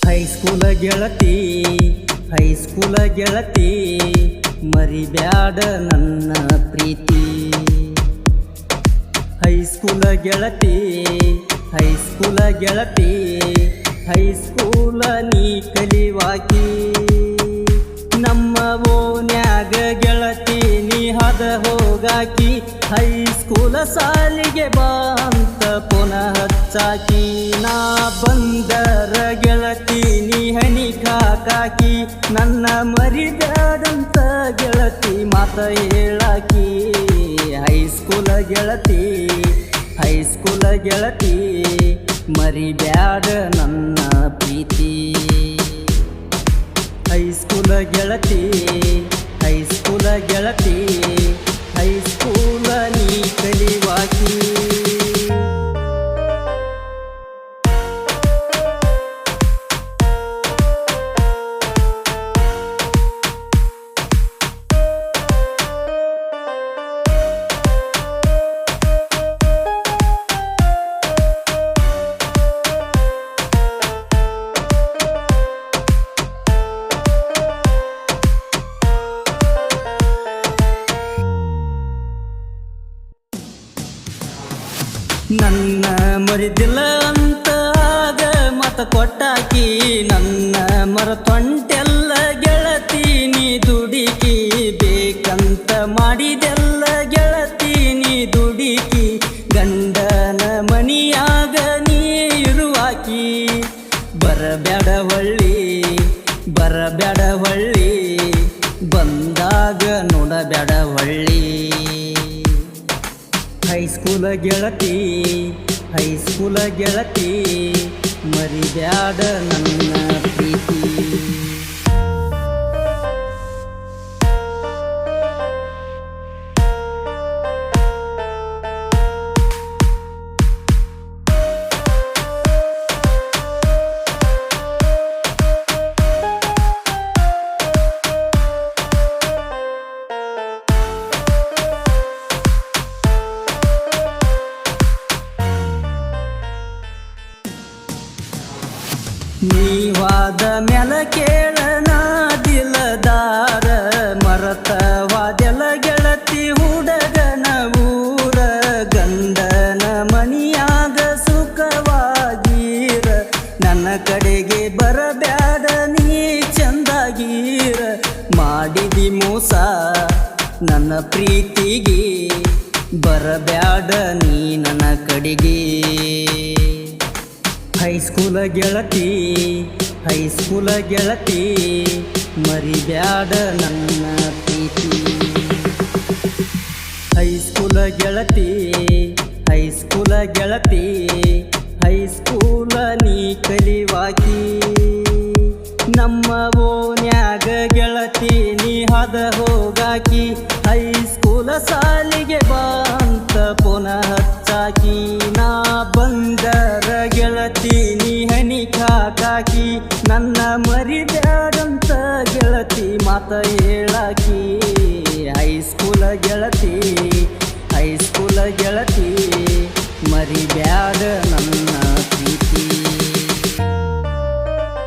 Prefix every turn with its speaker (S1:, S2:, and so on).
S1: ಹೈಸ್ಕೂಲ ಗೆಳತಿ ಹೈಸ್ಕೂಲ ಗೆಳತಿ ಮರಿಬ್ಯಾಡ ನನ್ನ ಪ್ರೀತಿ. ಹೈಸ್ಕೂಲ ಗೆಳತಿ ಹೈಸ್ಕೂಲ ಗೆಳತಿ ಹೈಸ್ಕೂಲ ನೀ ಕಲಿವಾಕಿ. ನಮ್ಮ ಓನ್ಯಾಗ ಗೆಳತಿ ನೀ ಹದ ಹೋಗಾಕಿ. ಹೈಸ್ಕೂಲ ಸಾಲಿಗೆ ಬಾ ಅಂತ ಪುನಃ ಹಚ್ಚಾಕಿ. ನಾ ಬಂದರ ಗೆಳತಿ ನೀ ಹನಿ ಕಾಕಾಕಿ. ನನ್ನ ಮರಿಬ್ಯಾಡಂತ ಗೆಳತಿ ಮಾತ ಹೇಳಾಕಿ. ಹೈಸ್ಕೂಲ ಗೆಳತಿ ಹೈಸ್ಕೂಲ ಗೆಳತಿ ಮರಿಬ್ಯಾಡ ನನ್ನ ಪ್ರೀತಿ. ಹೈಸ್ಕೂಲ ಗೆಳತಿ ಹೈಸ್ಕೂಲ ಗೆಳತಿ ಹೈಸ್ಕೂಲ ನೀ ಕಲಿವಾಕಿ. ನನ್ನ ಮರಿದಿಲ್ಲ ಅಂತ ಆಗ ಮತ ಕೊಟ್ಟಾಕಿ. ನನ್ನ ಮರತೊಂಟೆಲ್ಲ ಗೆಳತಿ ನೀ ದುಡಿಕಿ. ಬೇಕಂತ ಮಾಡಿದೆಲ್ಲ ಗೆಳತಿ ನೀ ದುಡಿಕಿ. ಗಂಡನ ಮನಿಯಾಗ ನೀ ಇರುವಾಕಿ. ಬರಬ್ಯಾಡ ಹೊಳ್ಳಿ ಬರಬ್ಯಾಡ ಹೊಳ್ಳಿ ಬಂದಾಗ ನೋಡಬ್ಯಾಡ ಹೊಳ್ಳಿ. ಹೈಸ್ಕೂಲ ಗೆಳತಿ ಹೈಸ್ಕೂಲ ಗೆಳತಿ ಮರಿಬ್ಯಾಡ ನನ್ನ ಪ್ರೀತಿ. ನೀವಾದ ಮ್ಯಾಲ ಕೇಳನ ದಿಲದಾರ. ಮರತವಾದೆಲ್ಲ ಗೆಳತಿ ಹುಡುಗನ ಊರ. ಗಂಡನ ಮನಿಯಾಗ ಸುಖವಾಗೀರ. ನನ್ನ ಕಡೆಗೆ ಬರಬ್ಯಾಡ ನೀ ಚಂದಾಗೀರ. ಮಾಡಿದಿ ಮೋಸ ನನ್ನ ಪ್ರೀತಿಗೆ. ಬರಬ್ಯಾಡ ನೀ ನನ್ನ ಕಡೆಗೆ. ಹೈಸ್ಕೂಲ ಗೆಳತಿ ಹೈಸ್ಕೂಲ ಗೆಳತಿ ಮರಿಬ್ಯಾಡ ನನ್ನ ಪ್ರೀತಿ. ಹೈಸ್ಕೂಲ ಗೆಳತಿ ಹೈಸ್ಕೂಲ ಗೆಳತಿ ಹೈಸ್ಕೂಲ ನೀ ಕಲಿವಾಕಿ. ನಮ್ಮ ಓನ್ಯಾಗ ಗೆಳತಿ ನೀ ಹದ ಹೋಗಾಕಿ. ಹೈಸ್ಕೂಲ ಸಾಲಿಗೆ ಬಾ ಅಂತ ಪುನಃ ಹಚ್ಚಾಕಿ. ನಾ ಬಂದರ ಗೆಳತಿ ನೀ ಹನಿ ಕಾಕಾಕಿ. ನನ್ನ ಮರಿಬ್ಯಾಡಂತ ಗೆಳತಿ ಮಾತ ಹೇಳಾಕಿ. ಹೈಸ್ಕೂಲ ಗೆಳತಿ ಹೈಸ್ಕೂಲ ಗೆಳತಿ ಮರಿಬ್ಯಾಡ ನನ್ನ